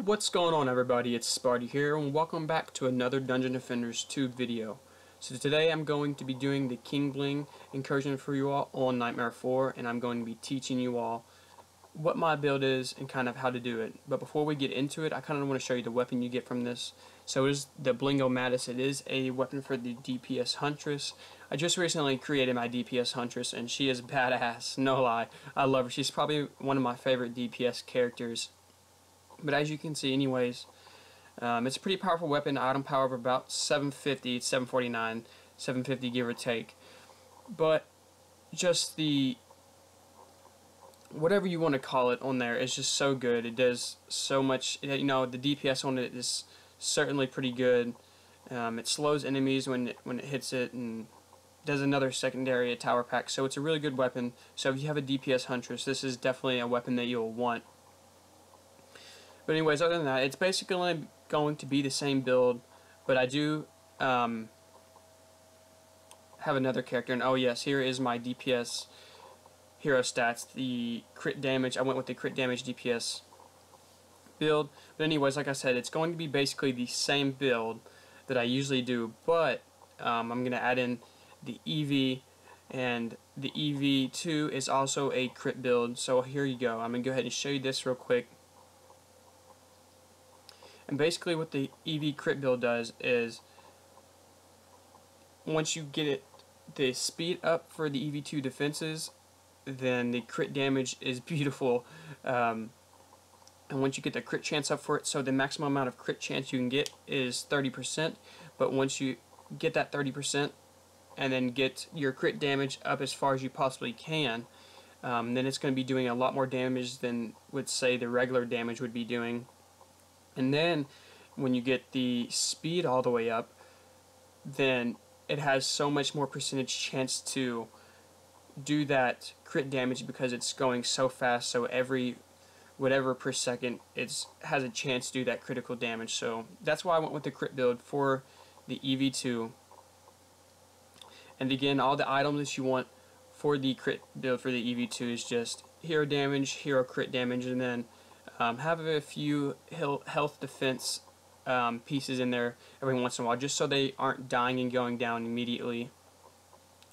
What's going on, everybody? It's Sparty here, and welcome back to another Dungeon Defenders 2 video. So today I'm going to be doing the Bling incursion for you all on Nightmare 4, and I'm going to be teaching you all what my build is and kind of how to do it. But before we get into it, I kind of want to show you the weapon you get from this. So it is the Bling-O-Matis. It is a weapon for the DPS Huntress. I just recently created my DPS Huntress, and she is badass, no lie. I love her. She's probably one of my favorite DPS characters. But as you can see, anyways, it's a pretty powerful weapon. Item power of about 750, 749, 750 give or take. But just the whatever you want to call it on there is just so good. It does so much. You know, the DPS on it is certainly pretty good. It slows enemies when it hits it, and does another secondary tower pack. So it's a really good weapon. So if you have a DPS Huntress, this is definitely a weapon that you'll want. But anyways, other than that, it's basically going to be the same build, but I do have another character, and oh yes, here is my DPS hero stats, the crit damage. I went with the crit damage DPS build, but anyways, like I said, it's going to be basically the same build that I usually do, but I'm going to add in the EV, and the EV2 is also a crit build, so here you go. I'm going to go ahead and show you this real quick. And basically what the EV crit build does is, once you get it the speed up for the EV2 defenses, then the crit damage is beautiful. And once you get the crit chance up for it, so the maximum amount of crit chance you can get is 30%. But once you get that 30% and then get your crit damage up as far as you possibly can, then it's going to be doing a lot more damage than, would say, the regular damage would be doing. And then when you get the speed all the way up, then it has so much more percentage chance to do that crit damage because it's going so fast. So every whatever per second, it has a chance to do that critical damage. So that's why I went with the crit build for the EV2. And again, all the items that you want for the crit build for the EV2 is just hero damage, hero crit damage, and then have a few health defense pieces in there every once in a while, just so they aren't dying and going down immediately.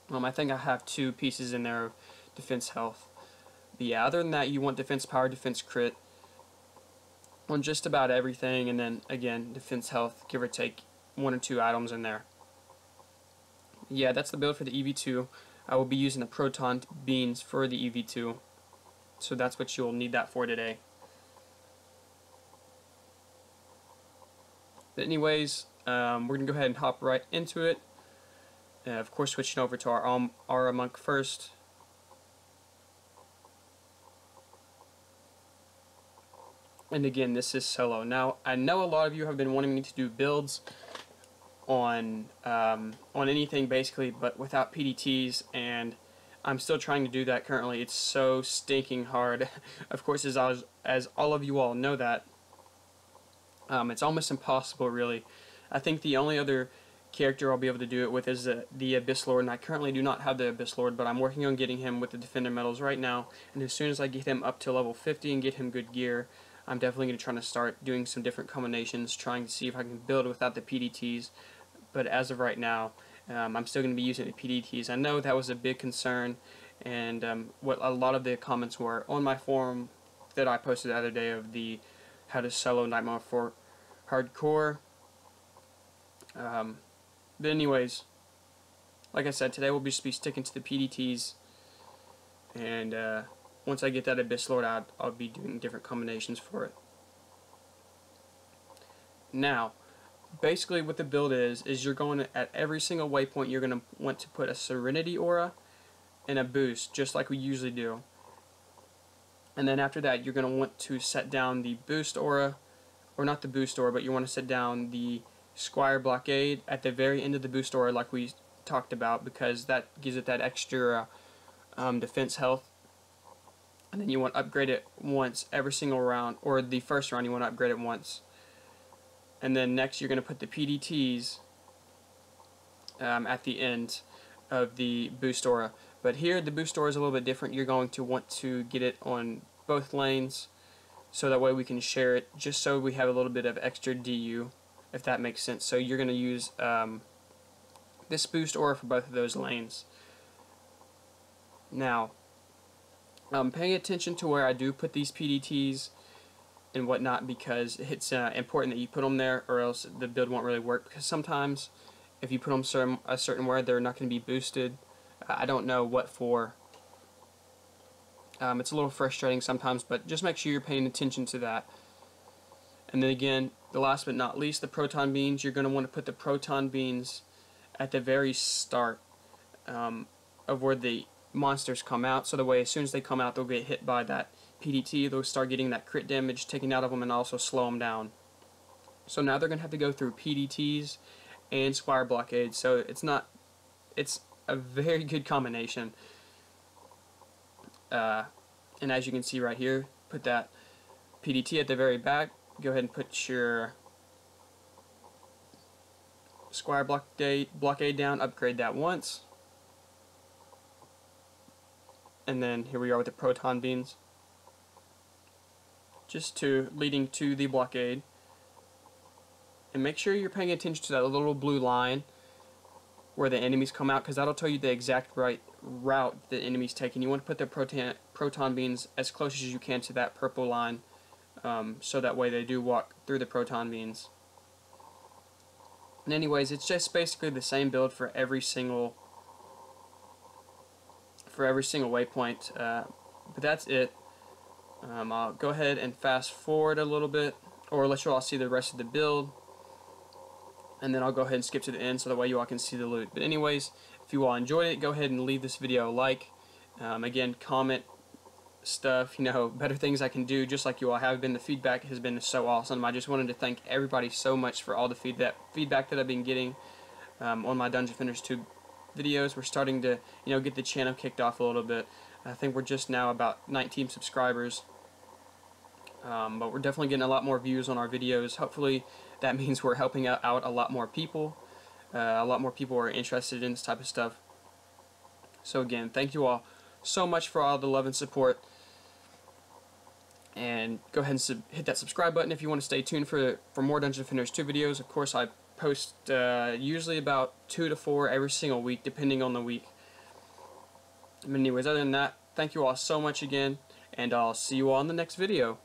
I think I have 2 pieces in there of defense health. But yeah, other than that, you want defense power, defense crit on just about everything, and then again, defense health, give or take 1 or 2 items in there. Yeah, that's the build for the EV2. I will be using the proton beans for the EV2, so that's what you'll need that for today. But anyways, we're going to go ahead and hop right into it. Of course, switching over to our Aura Monk first. And again, this is solo. Now, I know a lot of you have been wanting me to do builds on anything basically, but without PDTs, and I'm still trying to do that currently. It's so stinking hard. Of course, as all of you all know that. It's almost impossible, really. I think the only other character I'll be able to do it with is the Abyss Lord, and I currently do not have the Abyss Lord, but I'm working on getting him with the Defender medals right now, and as soon as I get him up to level 50 and get him good gear, I'm definitely going to try to start doing some different combinations, trying to see if I can build without the PDTs, but as of right now, I'm still going to be using the PDTs. I know that was a big concern, and what a lot of the comments were on my forum that I posted the other day of the how to solo Nightmare 4 hardcore. But anyways, like I said, today we'll just be sticking to the PDTs, and once I get that Abyss Lord out, I'll be doing different combinations for it. Now, basically what the build is you're going to, at every single waypoint, you're going to want to put a Serenity Aura and a boost, just like we usually do. And then after that, you're going to want to set down the boost aura, or not the boost aura, but you want to set down the Squire Blockade at the very end of the boost aura, like we talked about, because that gives it that extra defense health. And then you want to upgrade it once every single round, or the first round you want to upgrade it once. And then next you're going to put the PDTs at the end of the boost aura. But here the boost aura is a little bit different. You're going to want to get it on both lanes so that way we can share it, just so we have a little bit of extra DU, if that makes sense. So you're going to use this boost aura for both of those lanes. Now, paying attention to where I do put these PDTs and whatnot, because it's important that you put them there, or else the build won't really work, because sometimes if you put them a certain where, they're not going to be boosted. I don't know what for. It's a little frustrating sometimes, but just make sure you're paying attention to that. And then again, the last but not least, the proton beams. You're going to want to put the proton beams at the very start of where the monsters come out, so the way as soon as they come out, they'll get hit by that PDT, they'll start getting that crit damage taken out of them and also slow them down. So now they're going to have to go through PDTs and Squire Blockades, so it's a very good combination. And as you can see right here, put that PDT at the very back, go ahead and put your Squire Blockade down, upgrade that once, and then here we are with the proton beams, just leading to the blockade. And make sure you're paying attention to that little blue line where the enemies come out, because that'll tell you the exact right route the enemy's taking. You want to put the proton beams as close as you can to that purple line, so that way they do walk through the proton beams. And anyways, it's just basically the same build for every single waypoint, but that's it. I'll go ahead and fast forward a little bit, or let you all see the rest of the build, and then I'll go ahead and skip to the end so that way you all can see the loot. But anyways, if you all enjoyed it, go ahead and leave this video a like. Again, comment stuff, better things I can do, just like you all have been. The feedback has been so awesome. I just wanted to thank everybody so much for all the feedback that I've been getting on my Dungeon Defenders 2 videos. We're starting to get the channel kicked off a little bit. I think we're just now about 19 subscribers, but we're definitely getting a lot more views on our videos. Hopefully that means we're helping out a lot more people. A lot more people are interested in this type of stuff. So again, thank you all so much for all the love and support, and go ahead and hit that subscribe button if you want to stay tuned for more Dungeon Defenders 2 videos. Of course, I post usually about 2 to 4 every single week, depending on the week. But anyways, other than that, thank you all so much again, and I'll see you all in the next video.